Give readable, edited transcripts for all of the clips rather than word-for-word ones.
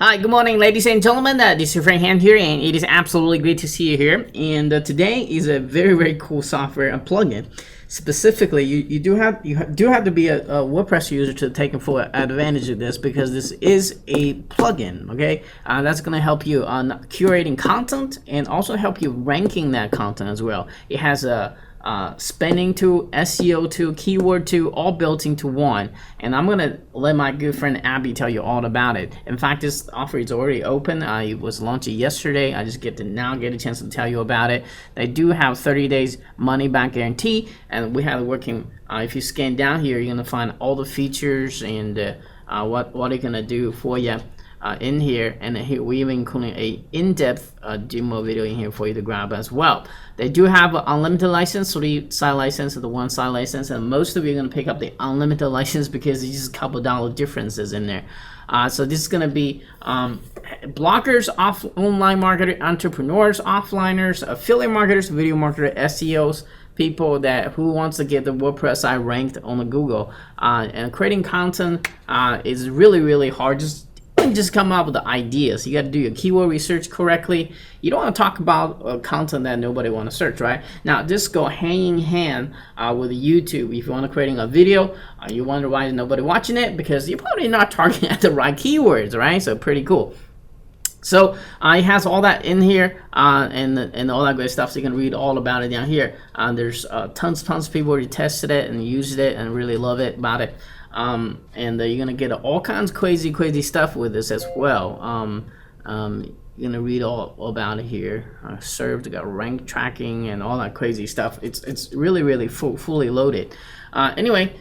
Hi, good morning, ladies and gentlemen. This is your friend Han here, and it is absolutely great to see you here. And today is a very cool software, a plugin. Specifically, you do have to be a WordPress user to take full advantage of this, because this is a plugin. Okay, that's going to help you on curating content and also help you ranking that content as well. It has a spending tool, SEO tool, keyword tool, all built into one. And I'm gonna let my good friend Abby tell you all about it. In fact, this offer is already open. It was launched yesterday. I just get a chance to tell you about it. They do have 30 days money back guarantee, and we have it working. If you scan down here, you're gonna find all the features and what it's gonna do for you. In here, and here we even including a in-depth demo video in here for you to grab as well. They do have an unlimited license, 3-site license and the 1-site license, and most of you are going to pick up the unlimited license because there's just a couple dollar differences in there. So this is going to be bloggers, online marketers, entrepreneurs, offliners, affiliate marketers, video marketers, SEOs, people who wants to get the WordPress site ranked on the Google. And creating content is really hard. Just come up with the ideas. You got to do your keyword research correctly. You don't want to talk about content that nobody want to search, right? Now, this go hand in hand with YouTube. If you want to creating a video, you wonder why nobody watching it, because you're probably not targeting at the right keywords, right? So pretty cool. So it has all that in here and all that great stuff. So you can read all about it down here. There's tons of people who tested it and used it and really love it about it. And you're gonna get all kinds of crazy stuff with this as well. You're gonna read all about it here. Served, got rank tracking and all that crazy stuff. It's really fully loaded. Anyway,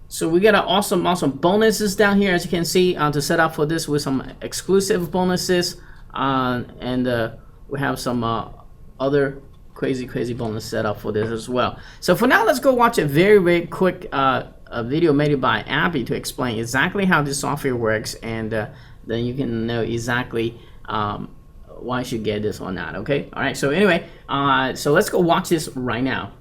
so we got awesome bonuses down here, as you can see, to set up for this with some exclusive bonuses, and we have some other crazy bonus setup for this as well. So for now, let's go watch a very quick a video made by Abby to explain exactly how this software works, and then you can know exactly why you should get this or not. Okay, all right, so anyway, so let's go watch this right now.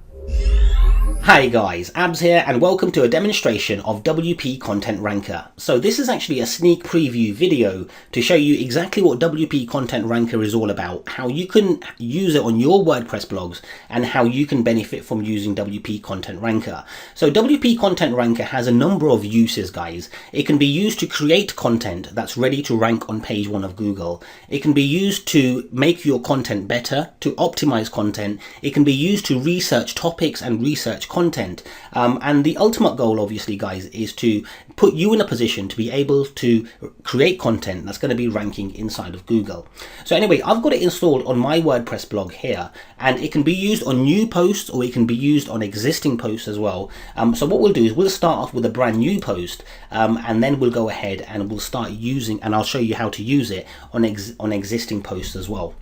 Hi guys, Abs here, and welcome to a demonstration of WP Content Ranker. So this is actually a sneak preview video to show you exactly what WP Content Ranker is all about, how you can use it on your WordPress blogs, and how you can benefit from using WP Content Ranker. So WP Content Ranker has a number of uses, guys. It can be used to create content that's ready to rank on page 1 of Google. It can be used to make your content better, to optimize content. It can be used to research topics and research content, and the ultimate goal, obviously, guys, is to put you in a position to be able to create content that's going to be ranking inside of Google. So anyway, I've got it installed on my WordPress blog here, and it can be used on new posts, or it can be used on existing posts as well. So what we'll do is we'll start off with a brand new post, and then we'll go ahead and we'll start using, and I'll show you how to use it on existing posts as well.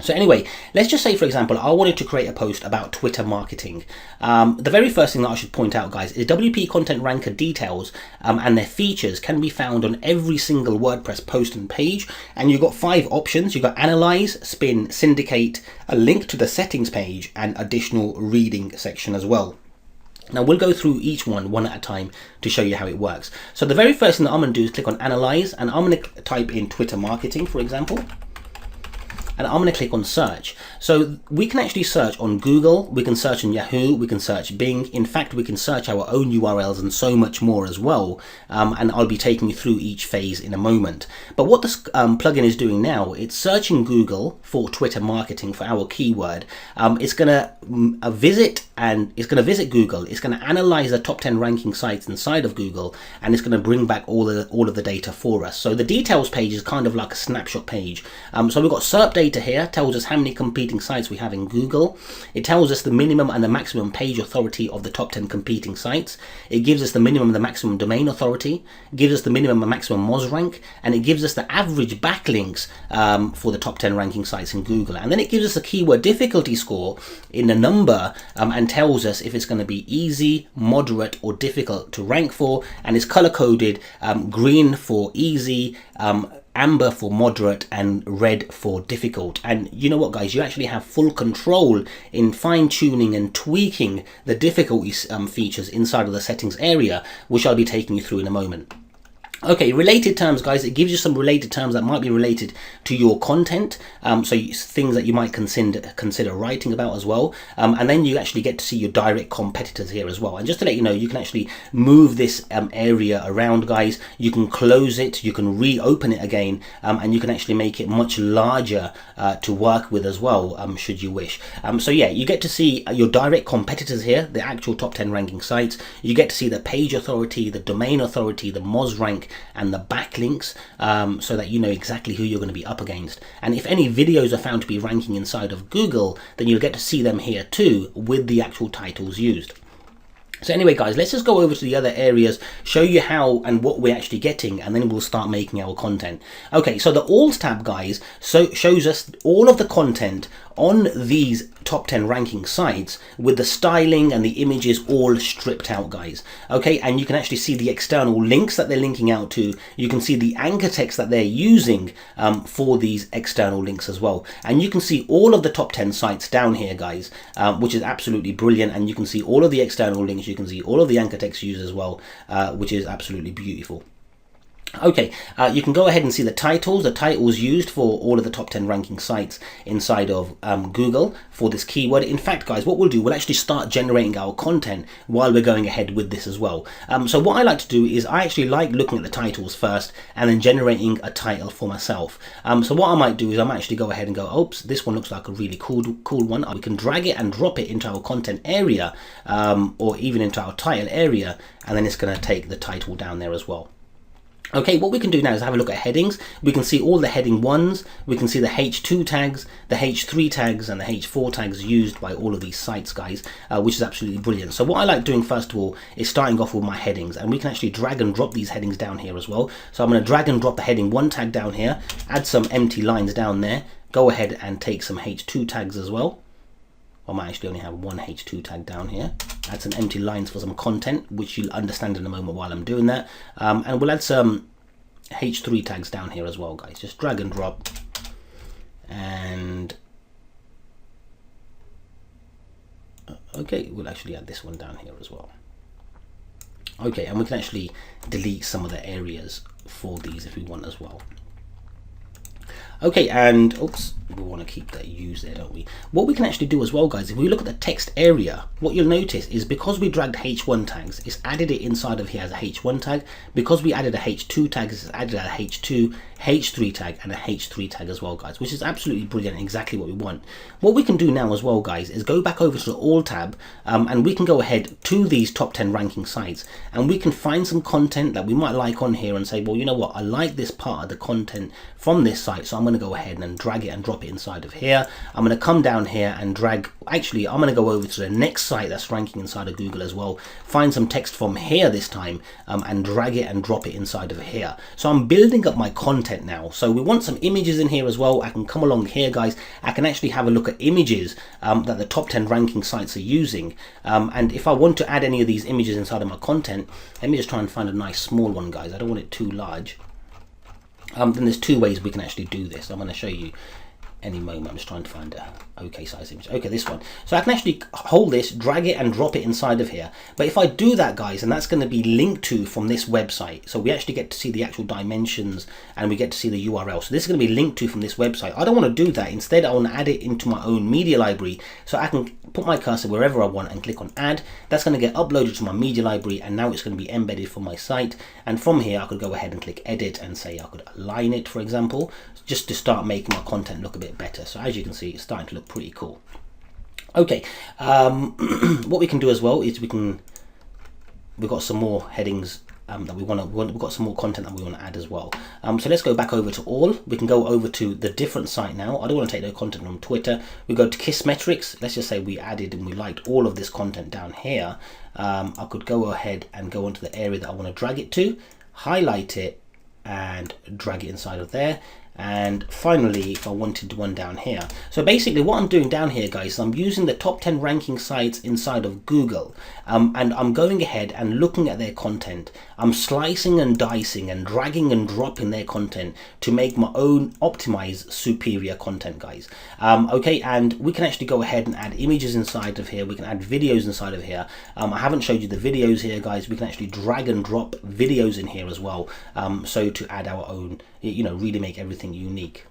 So anyway, let's just say, for example, I wanted to create a post about Twitter marketing. The very first thing that I should point out, guys, is WP Content Ranker details and their features can be found on every single WordPress post and page. And you've got 5 options. You've got Analyze, Spin, Syndicate, a link to the settings page, and additional reading section as well. Now we'll go through each one at a time to show you how it works. So the very first thing that I'm going to do is click on Analyze, and I'm going to type in Twitter marketing, for example. And I'm going to click on search. So we can actually search on Google, we can search on Yahoo, we can search Bing. In fact, we can search our own URLs and so much more as well. And I'll be taking you through each phase in a moment. But what this plugin is doing now, it's searching Google for Twitter marketing for our keyword. It's going to visit Google. It's going to analyze the top 10 ranking sites inside of Google, and it's going to bring back all of the data for us. So the details page is kind of like a snapshot page. So we've got SERP data here, tells us how many competing sites we have in Google. It tells us the minimum and the maximum page authority of the top 10 competing sites. It gives us the minimum and the maximum domain authority. It gives us the minimum and maximum Moz rank, and it gives us the average backlinks for the top 10 ranking sites in Google. And then it gives us a keyword difficulty score in a number, and tells us if it's going to be easy, moderate, or difficult to rank for, and it's color coded green for easy, amber for moderate, and red for difficult. And you know what, guys, you actually have full control in fine-tuning and tweaking the difficulty features inside of the settings area, which I'll be taking you through in a moment. Okay, related terms, guys. It gives you some related terms that might be related to your content, things that you might consider writing about as well. And then you actually get to see your direct competitors here as well. And just to let you know, you can actually move this area around, guys. You can close it, you can reopen it again, and you can actually make it much larger to work with as well, should you wish. So yeah, you get to see your direct competitors here, the actual top 10 ranking sites. You get to see the page authority, the domain authority, the Moz rank, and the backlinks, so that you know exactly who you're going to be up against. And if any videos are found to be ranking inside of Google, then you'll get to see them here too with the actual titles used. So anyway, guys, let's just go over to the other areas, show you how and what we're actually getting, and then we'll start making our content. Okay, so the Alt tab, guys, shows us all of the content on these top 10 ranking sites with the styling and the images all stripped out, guys. Okay, and you can actually see the external links that they're linking out to. You can see the anchor text that they're using for these external links as well. And you can see all of the top 10 sites down here, guys, which is absolutely brilliant. And you can see all of the external links. You can see all of the anchor text used as well, which is absolutely beautiful. Okay, you can go ahead and see the titles used for all of the top 10 ranking sites inside of Google for this keyword. In fact, guys, what we'll do, we'll actually start generating our content while we're going ahead with this as well. So what I like to do is I actually like looking at the titles first and then generating a title for myself. So what I might do is I might actually go ahead and go, oops, this one looks like a really cool one. We can drag it and drop it into our content area, or even into our title area, and then it's going to take the title down there as well. Okay, what we can do now is have a look at headings. We can see all the heading 1s, we can see the H2 tags, the H3 tags, and the H4 tags used by all of these sites, guys, which is absolutely brilliant. So what I like doing first of all is starting off with my headings, and we can actually drag and drop these headings down here as well. So I'm going to drag and drop the heading 1 tag down here, add some empty lines down there, go ahead and take some H2 tags as well. I might actually only have one H2 tag down here. Add some empty lines for some content, which you'll understand in a moment while I'm doing that. And we'll add some H3 tags down here as well, guys. Just drag and drop. And okay, we'll actually add this one down here as well. Okay, and we can actually delete some of the areas for these if we want as well. Okay, and oops, we want to keep that used there, don't we? What we can actually do as well, guys, if we look at the text area, what you'll notice is because we dragged H1 tags, it's added it inside of here as a H1 tag. Because we added a H2 tag, it's added a H2, H3 tag, and a H3 tag as well, guys, which is absolutely brilliant, exactly what we want. What we can do now as well, guys, is go back over to the All tab, and we can go ahead to these top 10 ranking sites, and we can find some content that we might like on here and say, well, you know what, I like this part of the content from this site, so I'm going to go ahead and drag it and drop it inside of here. I'm going to come down here and drag, actually I'm going to go over to the next site that's ranking inside of Google as well, find some text from here this time, and drag it and drop it inside of here. So I'm building up my content now. So we want some images in here as well. I can come along here, guys. I can actually have a look at images that the top 10 ranking sites are using, and if I want to add any of these images inside of my content, let me just try and find a nice small one, guys. I don't want it too large. Then there's two ways we can actually do this. I'm going to show you any moment. I'm just trying to find a okay size image. Okay, this one. So I can actually hold this, drag it and drop it inside of here. But if I do that, guys, and that's going to be linked to from this website, so we actually get to see the actual dimensions and we get to see the URL. So this is going to be linked to from this website. I don't want to do that. Instead, I want to add it into my own media library, so I can put my cursor wherever I want and click on add. That's going to get uploaded to my media library, and now it's going to be embedded for my site. And from here I could go ahead and click edit and say I could align it, for example, just to start making my content look a bit better. So as you can see, it's starting to look pretty cool. Okay, what we can do as well is we've got some more headings that we've got some more content that we want to add as well. So let's go back over to all. We can go over to the different site now. I don't want to take no content from Twitter. We go to Kissmetrics. Let's just say we added and we liked all of this content down here. I could go ahead and go onto the area that I want to drag it to, highlight it and drag it inside of there. And finally, if I wanted one down here. So basically what I'm doing down here, guys, is I'm using the top 10 ranking sites inside of Google, and I'm going ahead and looking at their content. I'm slicing and dicing and dragging and dropping their content to make my own optimized superior content, guys. Okay, and we can actually go ahead and add images inside of here. We can add videos inside of here. I haven't showed you the videos here, guys. We can actually drag and drop videos in here as well. So to add our own, you know, really make everything unique.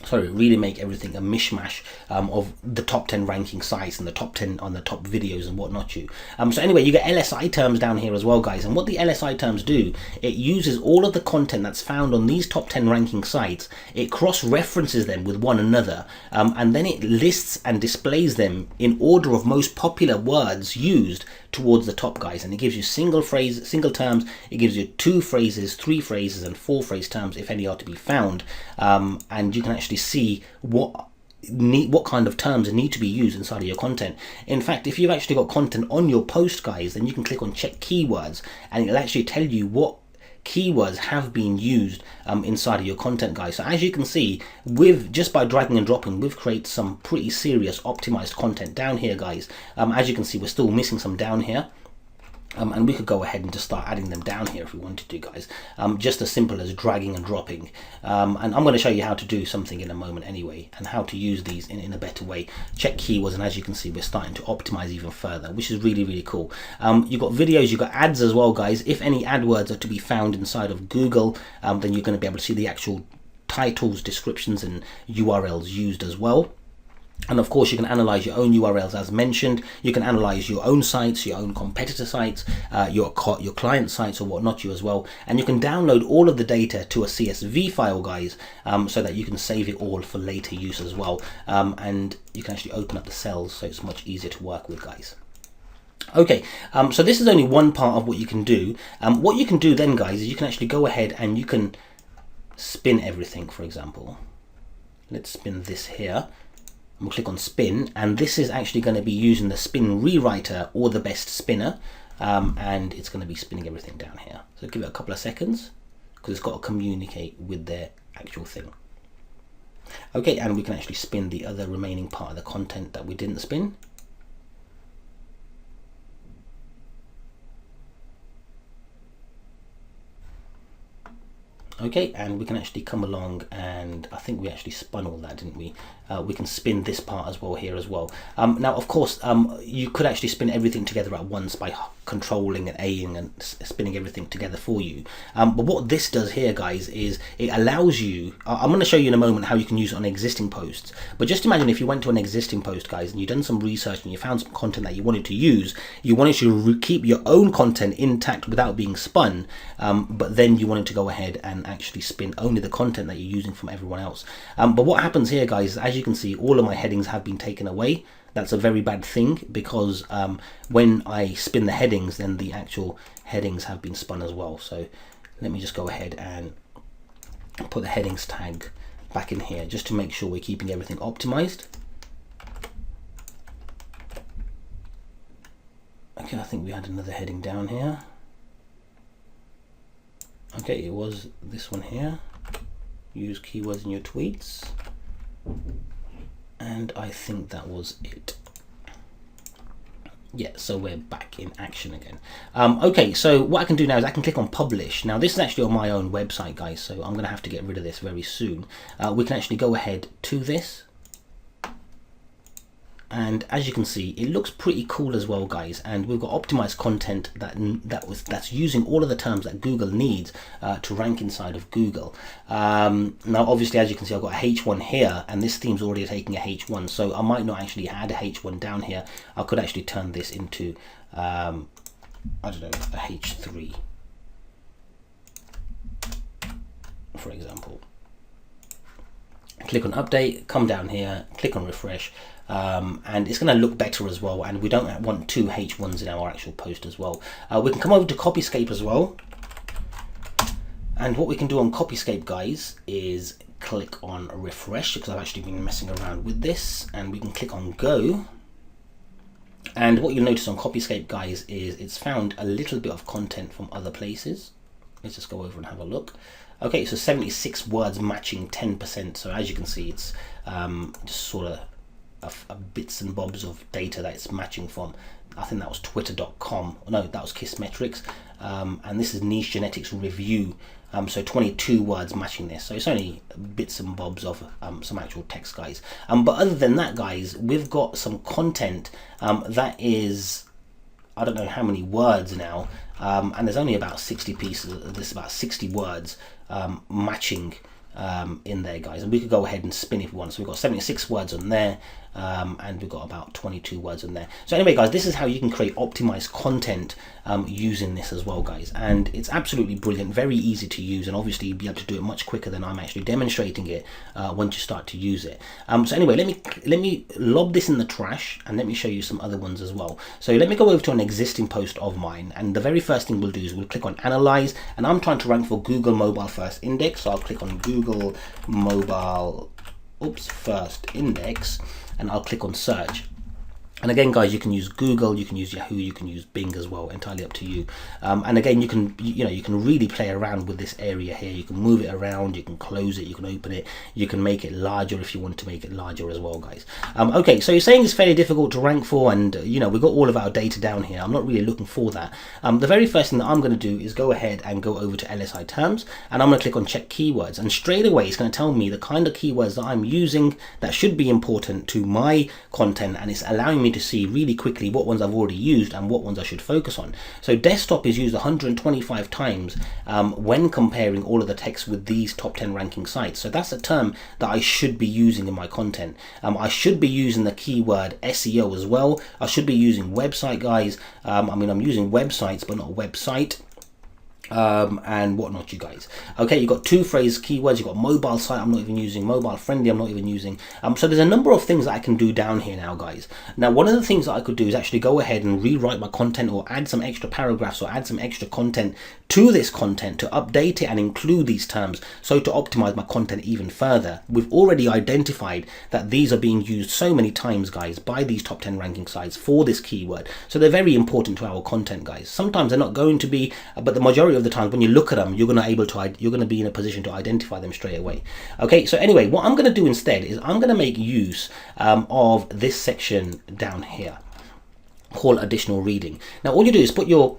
Sorry, really make everything a mishmash of the top 10 ranking sites and the top 10 on the top videos and whatnot. So anyway, you get LSI terms down here as well, guys. And what the LSI terms do, it uses all of the content that's found on these top 10 ranking sites. It cross-references them with one another, and then it lists and displays them in order of most popular words used towards the top, guys. And it gives you single terms. It gives you 2 phrases, 3 phrases, and 4 phrase terms if any are to be found. And you can actually see what kind of terms need to be used inside of your content. In fact, if you've actually got content on your post, guys, then you can click on check keywords, and it'll actually tell you what keywords have been used inside of your content, guys. So as you can see, with just by dragging and dropping, we've created some pretty serious optimized content down here, guys. As you can see, we're still missing some down here. And we could go ahead and just start adding them down here if we wanted to, guys. Just as simple as dragging and dropping. And I'm going to show you how to do something in a moment anyway, and how to use these in a better way. Check keywords, and as you can see, we're starting to optimize even further, which is really, really cool. You've got videos, you've got ads as well, guys. If any AdWords are to be found inside of Google, then you're going to be able to see the actual titles, descriptions, and URLs used as well. And of course, you can analyze your own URLs as mentioned. You can analyze your own sites, your own competitor sites, your client sites or whatnot as well. And you can download all of the data to a CSV file, guys, so that you can save it all for later use as well. And you can actually open up the cells, so it's much easier to work with, guys. Okay, so this is only one part of what you can do. What you can do then, guys, is you can actually go ahead and you can spin everything, for example. Let's spin this here. We'll click on spin, and this is actually going to be using the spin rewriter or the best spinner, and it's going to be spinning everything down here. So give it a couple of seconds, because it's got to communicate with their actual thing. Okay, and we can actually spin the other remaining part of the content that we didn't spin. Okay, and we can actually come along, and I think we actually spun all that, didn't we? We can spin this part as well here as well. Now, of course, you could actually spin everything together at once by controlling and A-ing and spinning everything together for you. But what this does here, guys, is it allows you, I'm going to show you in a moment how you can use it on existing posts. But just imagine if you went to an existing post, guys, and you've done some research and you found some content that you wanted to use, you wanted to keep your own content intact without being spun, but then you wanted to go ahead and actually spin only the content that you're using from everyone else. But what happens here, guys, as you can see, all of my headings have been taken away. That's a very bad thing, because when I spin the headings, then the actual headings have been spun as well. So let me just go ahead and put the headings tag back in here, just to make sure we're keeping everything optimized. Okay, I think we had another heading down here. Okay, it was this one here. Use keywords in your tweets. And I think that was it. Yeah, so we're back in action again. Okay, so what I can do now is I can click on publish. Now this is actually on my own website, guys, so I'm going to have to get rid of this very soon. We can actually go ahead to this. And as you can see, it looks pretty cool as well, guys. And we've got optimized content that's using all of the terms that Google needs to rank inside of Google. Now, obviously, as you can see, I've got a H1 here, and this theme's already taking a H1. So I might not actually add a H1 down here. I could actually turn this into, I don't know, a H3, for example. Click on update, come down here, click on refresh. And it's going to look better as well, and we don't want 2 H1s in our actual post as well. We can come over to Copyscape as well, and what we can do on Copyscape, guys, is click on refresh, because I've actually been messing around with this, and we can click on go. And what you'll notice on Copyscape, guys, is it's found a little bit of content from other places. Let's just go over and have a look. Okay, so 76 words matching 10%. So as you can see, it's just sort of bits and bobs of data that it's matching from. I think that was twitter.com. No, that was Kissmetrics. And this is Niche Genetics Review. So 22 words matching this. So it's only bits and bobs of some actual text, guys. But other than that, guys, we've got some content that is, I don't know how many words now. And there's only about 60 pieces. There's about 60 words matching in there, guys. And we could go ahead and spin if we want. So we've got 76 words on there. And we've got about 22 words in there. So anyway, guys, this is how you can create optimized content using this as well, guys. And it's absolutely brilliant, very easy to use, and obviously you'll be able to do it much quicker than I'm actually demonstrating it once you start to use it. So anyway, let me lob this in the trash, and let me show you some other ones as well. So let me go over to an existing post of mine, and the very first thing we'll do is we'll click on Analyze, and I'm trying to rank for Google Mobile First Index, so I'll click on Google Mobile First Index, and I'll click on Search. And again, guys, you can use Google, you can use Yahoo, you can use Bing as well, entirely up to you. And again, you can really play around with this area here. You can move it around, you can close it, you can open it, you can make it larger if you want to make it larger as well, guys. Okay, so you're saying it's fairly difficult to rank for, and we've got all of our data down here. I'm not really looking for that. The very first thing that I'm going to do is go ahead and go over to LSI terms, and I'm going to click on check keywords, and straight away it's going to tell me the kind of keywords that I'm using that should be important to my content, and it's allowing me to see really quickly what ones I've already used and what ones I should focus on. So desktop is used 125 times when comparing all of the text with these top 10 ranking sites. So that's a term that I should be using in my content. I should be using the keyword SEO as well. I should be using website, guys. I'm using websites but not website. And whatnot, you guys. Okay, you've got two phrase keywords. You've got mobile site, I'm not even using. Mobile friendly, I'm not even using. So there's a number of things that I can do down here now, guys. Now, one of the things that I could do is actually go ahead and rewrite my content, or add some extra paragraphs, or add some extra content to this content to update it and include these terms, so to optimize my content even further. We've already identified that these are being used so many times, guys, by these top 10 ranking sites for this keyword. So they're very important to our content, guys. Sometimes they're not going to be, but the majority of the time when you look at them, you're going to be in a position to identify them straight away. Okay, so anyway, what I'm going to do instead is I'm going to make use of this section down here called additional reading. Now all you do is put your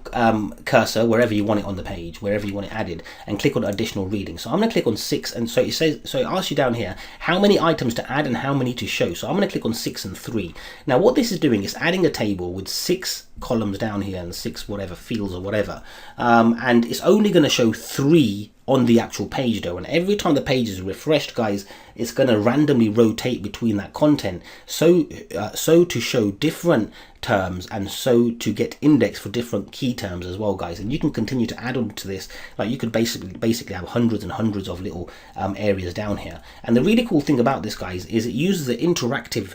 cursor wherever you want it on the page, wherever you want it added, and click on additional reading. So I'm going to click on 6, and so it asks you down here how many items to add and how many to show. So I'm going to click on 6 and 3. Now what this is doing is adding a table with 6 columns down here and 6 whatever fields or whatever, and it's only going to show 3 on the actual page though, and every time the page is refreshed, guys, it's going to randomly rotate between that content, so to show different terms, and so to get indexed for different key terms as well, guys. And you can continue to add on to this. Like, you could basically have hundreds and hundreds of little areas down here. And the really cool thing about this, guys, is it uses the interactive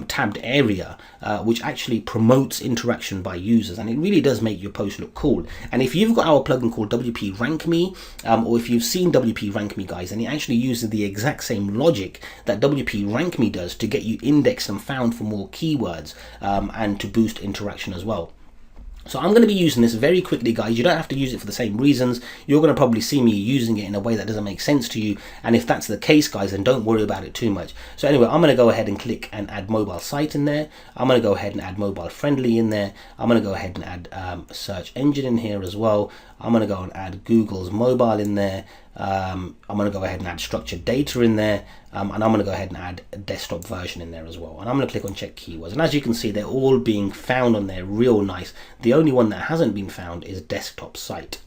tabbed area, which actually promotes interaction by users, and it really does make your post look cool. And if you've got our plugin called WP Rank Me, or if you've seen WP Rank Me, guys, and it actually uses the exact same logic that WP Rank Me does to get you indexed and found for more keywords, and to boost interaction as well. So I'm going to be using this very quickly, guys. You don't have to use it for the same reasons. You're going to probably see me using it in a way that doesn't make sense to you, and if that's the case, guys, then don't worry about it too much. So anyway, I'm going to go ahead and click and add mobile site in there. I'm going to go ahead and add mobile friendly in there. I'm going to go ahead and add search engine in here as well. I'm going to go and add Google's mobile in there. I'm going to go ahead and add structured data in there, and I'm going to go ahead and add a desktop version in there as well. And I'm going to click on check keywords, and as you can see, they're all being found on there real nice. The only one that hasn't been found is desktop site.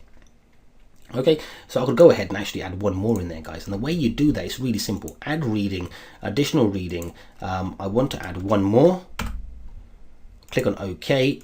Okay, so I could go ahead and actually add one more in there, guys, and the way you do that is really simple. Add reading, additional reading. I want to add one more. Click on OK.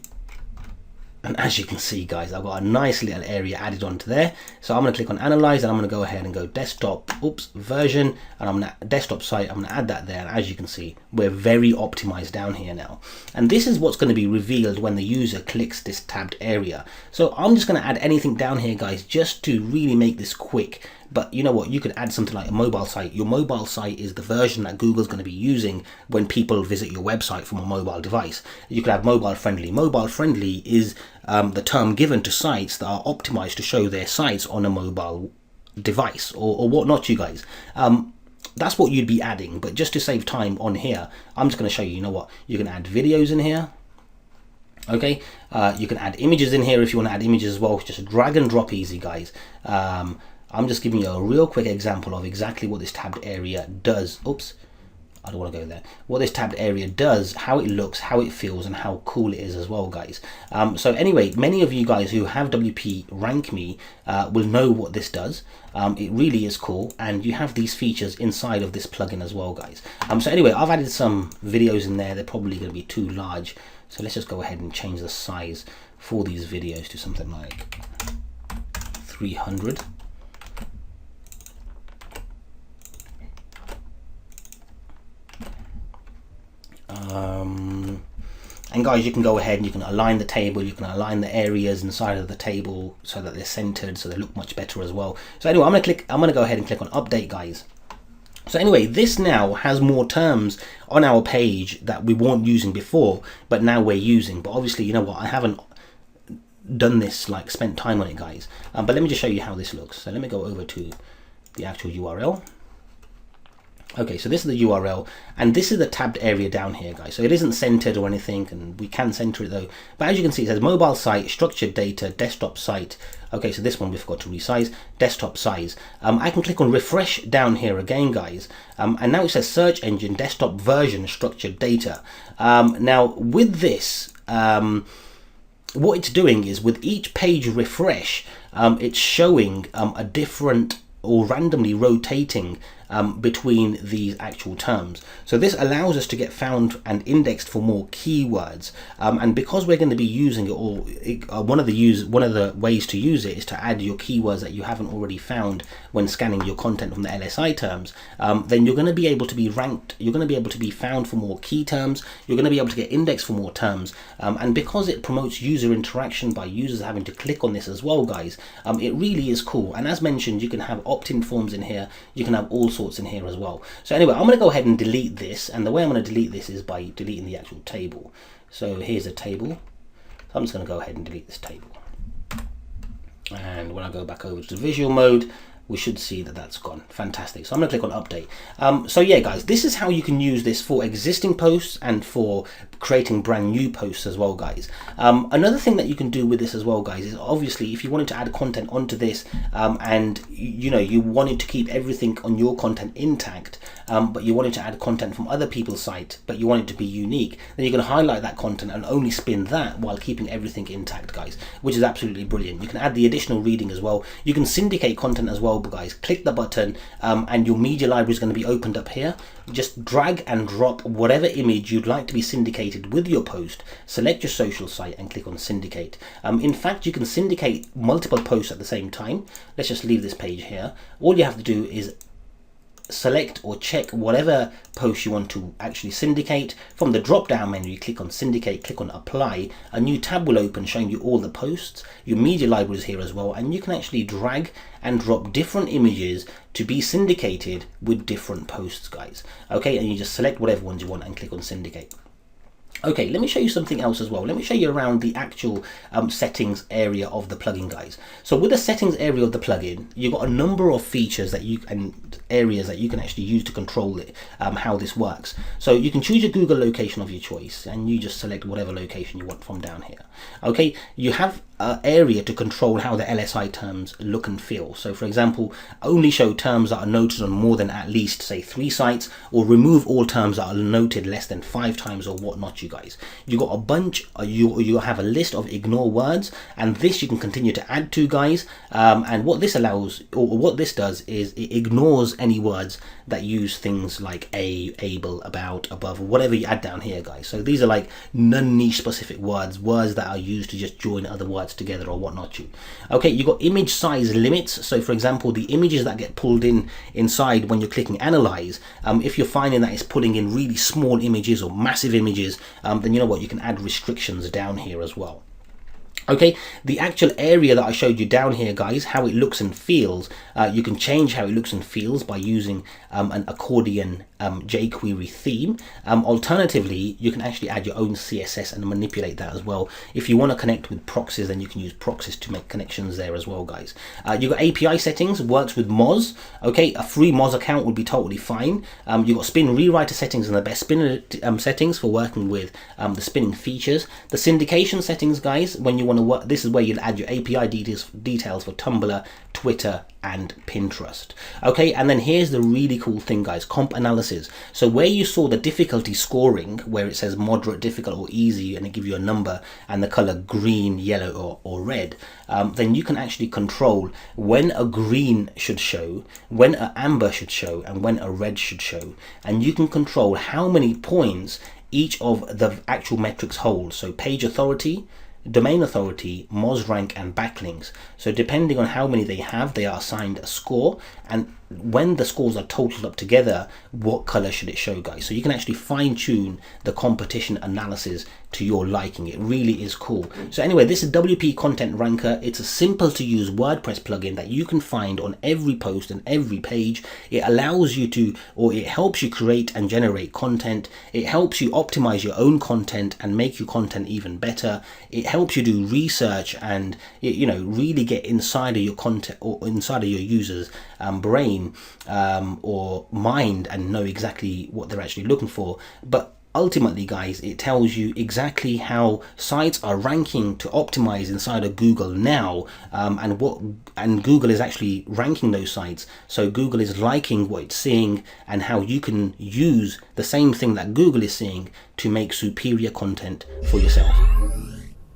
And as you can see, guys, I've got a nice little area added onto there. So I'm going to click on Analyze, and I'm going to go ahead and go Desktop version, and I'm going to Desktop site. I'm going to add that there. And as you can see, we're very optimized down here now. And this is what's going to be revealed when the user clicks this tabbed area. So I'm just going to add anything down here, guys, just to really make this quick. But you know what, you could add something like a mobile site. Your mobile site is the version that Google's going to be using when people visit your website from a mobile device. You could have mobile friendly. Mobile friendly is the term given to sites that are optimized to show their sites on a mobile device or whatnot, you guys. That's what you'd be adding. But just to save time on here, I'm just going to show you, you know what, you can add videos in here. Okay, you can add images in here if you want to add images as well. Just drag and drop easy, guys. I'm just giving you a real quick example of exactly what this tabbed area does. Oops, I don't want to go there. What this tabbed area does, how it looks, how it feels, and how cool it is as well, guys. So anyway, many of you guys who have WP Rank Me will know what this does. It really is cool, and you have these features inside of this plugin as well, guys. So anyway, I've added some videos in there. They're probably going to be too large, so let's just go ahead and change the size for these videos to something like 300. And guys, you can go ahead and you can align the table, you can align the areas inside of the table so that they're centered, so they look much better as well. So anyway, I'm going to go ahead and click on update, guys. So anyway, this now has more terms on our page that we weren't using before, but now we're using. But obviously, you know what, I haven't done this, like spent time on it, guys. But let me just show you how this looks. So let me go over to the actual URL. Okay, so this is the URL, and this is the tabbed area down here, guys. So it isn't centered or anything, and we can center it though. But as you can see, it says mobile site, structured data, desktop site. Okay, so this one we forgot to resize, desktop size. I can click on refresh down here again, guys. And now it says search engine, desktop version, structured data. Now with this, what it's doing is with each page refresh, it's showing a different or randomly rotating between these actual terms. So this allows us to get found and indexed for more keywords, and because we're going to be using it, or one of the ways to use it is to add your keywords that you haven't already found when scanning your content from the LSI terms. Then you're going to be able to be ranked, you're going to be able to be found for more key terms, you're going to be able to get indexed for more terms, and because it promotes user interaction by users having to click on this as well, guys, it really is cool. And as mentioned, you can have opt-in forms in here, you can have all sorts in here as well. So anyway, I'm going to go ahead and delete this, and the way I'm going to delete this is by deleting the actual table. So here's a table, so I'm just going to go ahead and delete this table, and when I go back over to visual mode, we should see that that's gone. Fantastic. So I'm going to click on update. So yeah, guys, this is how you can use this for existing posts and for creating brand new posts as well, guys. Another thing that you can do with this as well, guys, is obviously if you wanted to add content onto this, and you wanted to keep everything on your content intact, but you wanted to add content from other people's site, but you want it to be unique, then you can highlight that content and only spin that while keeping everything intact, guys, which is absolutely brilliant. You can add the additional reading as well. You can syndicate content as well, guys. Click the button, and your media library is going to be opened up here. Just drag and drop whatever image you'd like to be syndicated with your post, select your social site and click on syndicate. In fact, you can syndicate multiple posts at the same time. Let's just leave this page here. All you have to do is select or check whatever post you want to actually syndicate. From the drop down menu, you click on syndicate, click on apply. A new tab will open showing you all the posts. Your media library is here as well, and you can actually drag and drop different images to be syndicated with different posts, guys. Okay, and you just select whatever ones you want and click on syndicate. Okay, let me show you something else as well. Let me show you around the actual settings area of the plugin, guys. So with the settings area of the plugin, you've got a number of features that you and areas that you can actually use to control it, how this works. So you can choose your Google location of your choice, and you just select whatever location you want from down here. Okay, you have an area to control how the LSI terms look and feel. So for example, only show terms that are noted on more than at least say 3 sites, or remove all terms that are noted less than 5 times or whatnot, you guys. You got a bunch, you have a list of ignore words, and this you can continue to add to, guys. And what this allows, or what this does, is it ignores any words that use things like able, about, above, or whatever you add down here, guys. So these are like non-niche specific words that are used to just join other words together or whatnot. Okay, you got image size limits. So for example, the images that get pulled inside when you're clicking analyze, if you're finding that it's pulling in really small images or massive images, then you know what, you can add restrictions down here as well. Okay, the actual area that I showed you down here, guys, how it looks and feels, you can change how it looks and feels by using an accordion jQuery theme. Alternatively, you can actually add your own CSS and manipulate that as well. If you want to connect with proxies, then you can use proxies to make connections there as well, guys. You've got API settings, works with Moz. Okay, a free Moz account would be totally fine. You've got spin rewriter settings and the best spinner settings for working with the spinning features. The syndication settings, guys, when you want to work, this is where you'll add your API details for Tumblr, Twitter, and Pinterest. Okay, and then here's the really cool thing, guys, comp analysis. So where you saw the difficulty scoring, where it says moderate, difficult, or easy, and it gives you a number and the color green, yellow, or red, then you can actually control when a green should show, when an amber should show, and when a red should show. And you can control how many points each of the actual metrics hold. So page authority, domain authority, Moz rank, and backlinks. So depending on how many they have, they are assigned a score, and when the scores are totaled up together, what color should it show, guys? So you can actually fine tune the competition analysis to your liking. It really is cool. So anyway, this is WP Content Ranker. It's a simple to use WordPress plugin that you can find on every post and every page. It allows you to, or it helps you create and generate content. It helps you optimize your own content and make your content even better. It helps you do research and, you know, really get inside of your content or inside of your users' brain or mind and know exactly what they're actually looking for. But ultimately, guys, it tells you exactly how sites are ranking to optimize inside of Google now, and Google is actually ranking those sites. So Google is liking what it's seeing, and how you can use the same thing that Google is seeing to make superior content for yourself.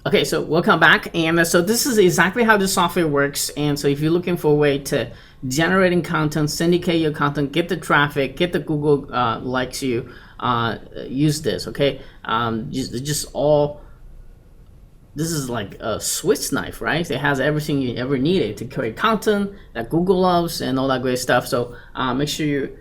Okay, so welcome back, and so this is exactly how the software works. And so if you're looking for a way to generating content, syndicate your content, get the traffic, get the Google likes you, use this. Okay, just all. This is like a Swiss knife, right? It has everything you ever needed to create content that Google loves and all that great stuff. So make sure you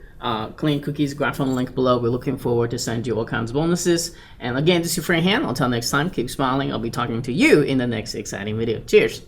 clean cookies, grab from the link below. We're looking forward to send you all kinds of bonuses. And again, this is your friend Han. Until next time, keep smiling. I'll be talking to you in the next exciting video. Cheers.